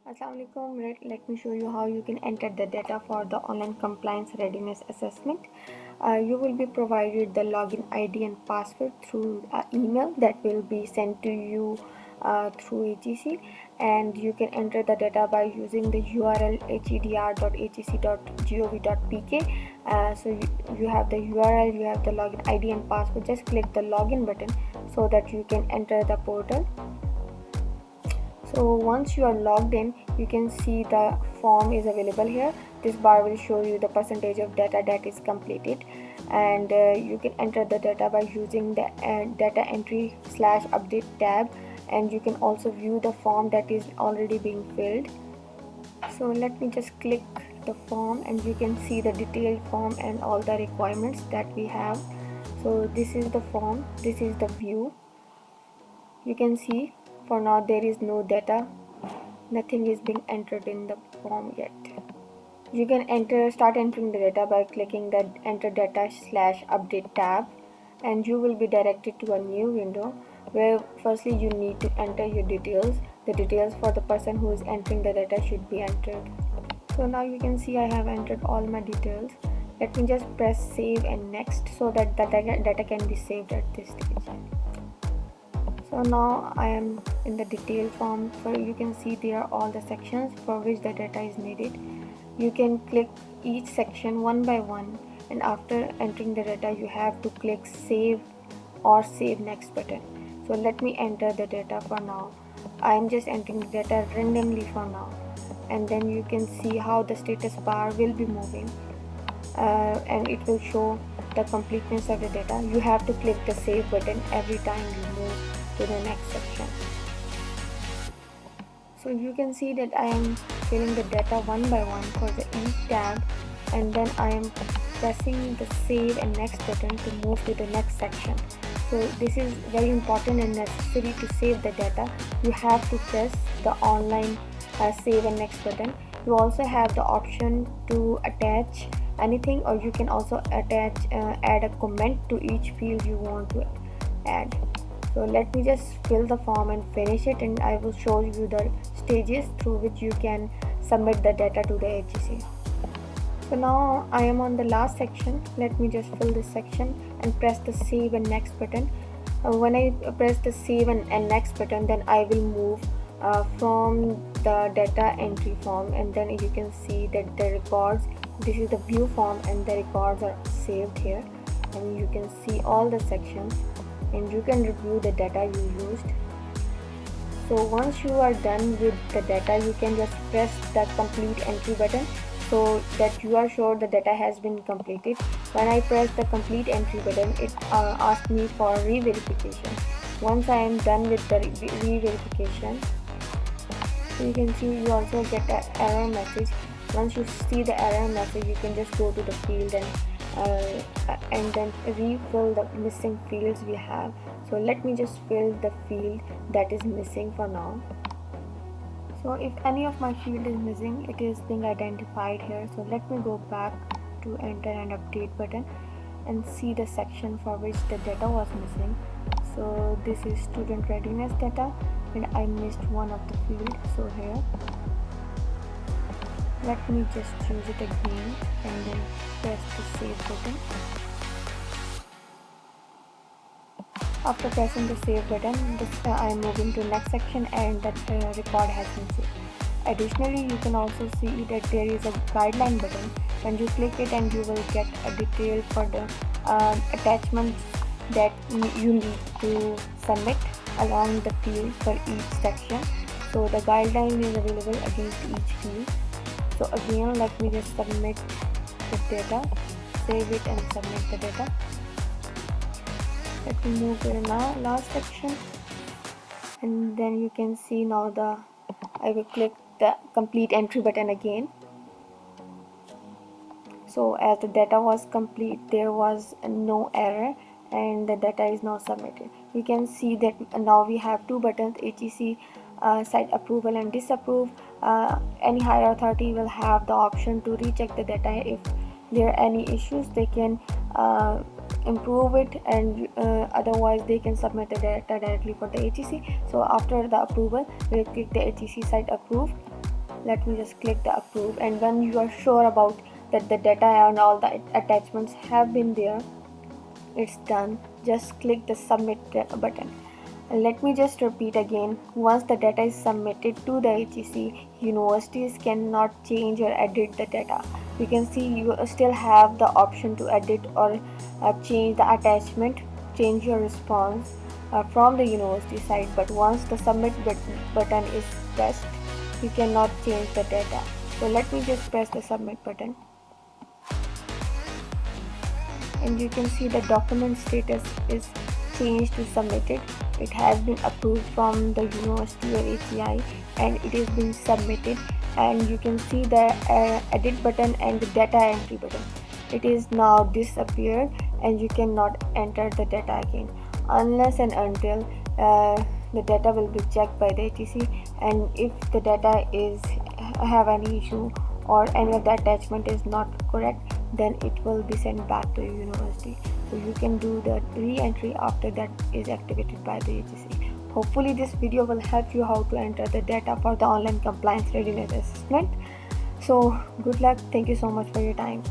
Assalamualaikum. Let me show you how you can enter the data for the online compliance readiness assessment. You will be provided the login ID and password through email that will be sent to you through HEC, and you can enter the data by using the URL hedr.hec.gov.pk. You have the URL, you have the login ID and password. Just click the login button so that you can enter the portal. So once you are logged in, you can see the form is available here. This bar will show you the percentage of data that is completed, and you can enter the data by using the data entry / update tab, and you can also view the form that is already being filled. So let me just click the form, and you can see the detailed form and all the requirements that we have. So this is the form, this is the view. You can see for now there is no data, nothing is being entered in the form yet. You can start entering the data by clicking the enter data / update tab, and you will be directed to a new window where firstly you need to enter your details. The details for the person who is entering the data should be entered. So now you can see I have entered all my details. Let me just press save and next so that the data can be saved at this stage. So now I am in the detail form, so you can see there are all the sections for which the data is needed. You can click each section one by one, and after entering the data you have to click save or save next button. So let me enter the data for now. I am just entering the data randomly for now, and then you can see how the status bar will be moving, and it will show the completeness of the data. You have to click the save button every time you move to the next section. So you can see that I am filling the data one by one for each tab, and then I am pressing the save and next button to move to the next section. So this is very important and necessary to save the data. You have to press the online save and next button. You also have the option to attach anything, or you can also add a comment to each field you want to add. So let me just fill the form and finish it, and I will show you the stages through which you can submit the data to the HEC. So now I am on the last section. Let me just fill this section and press the save and next button. When I press the save and next button, then I will move from the data entry form, and then you can see that the records, this is the view form, and the records are saved here, and you can see all the sections, and you can review the data you used. So once you are done with the data, you can just press the complete entry button so that you are sure the data has been completed. When I press the complete entry button, it asks me for re-verification. Once I am done with the re-verification, you can see you also get an error message. Once you see the error message, you can just go to the field and then refill the missing fields we have. So let me just fill the field that is missing for now. So if any of my field is missing, it is being identified here. So let me go back to enter and update button and see the section for which the data was missing. So this is student readiness data, and I missed one of the field. So here, let me just choose it again and then press the save button. After pressing the save button, I am moving to next section, and that record has been saved. Additionally, you can also see that there is a guideline button. When you click it, and you will get a detail for the attachments that you need to submit along the field for each section. So the guideline is available against each field. So again, let me just submit the data, save it and submit the data. Let me move to the last section, and then you can see now I will click the complete entry button again. So as the data was complete, there was no error, and the data is now submitted. You can see that now we have two buttons, HEC site approval and disapprove. Any higher authority will have the option to recheck the data. If there are any issues, they can improve it, and otherwise they can submit the data directly for the HEC. So after the approval, we'll click the HEC site approve, let me just click the approve. And when you are sure about that the data and all the attachments have been there, it's done. Just click the submit button. And let me just repeat again, once the data is submitted to the HEC, universities cannot change or edit the data. You can see you still have the option to edit or change the attachment, change your response from the university side, but once the submit button is pressed, you cannot change the data. So let me just press the submit button, and you can see the document status is changed to submitted. It has been approved from the university or HEI, and it is being submitted. And you can see the edit button and the data entry button. It is now disappeared, and you cannot enter the data again unless and until the data will be checked by the HEC, and if the data is have any issue or any of the attachment is not correct, then it will be sent back to your university. So you can do the re-entry after that is activated by the HEC. Hopefully this video will help you how to enter the data for the online compliance readiness assessment. So good luck. Thank you so much for your time.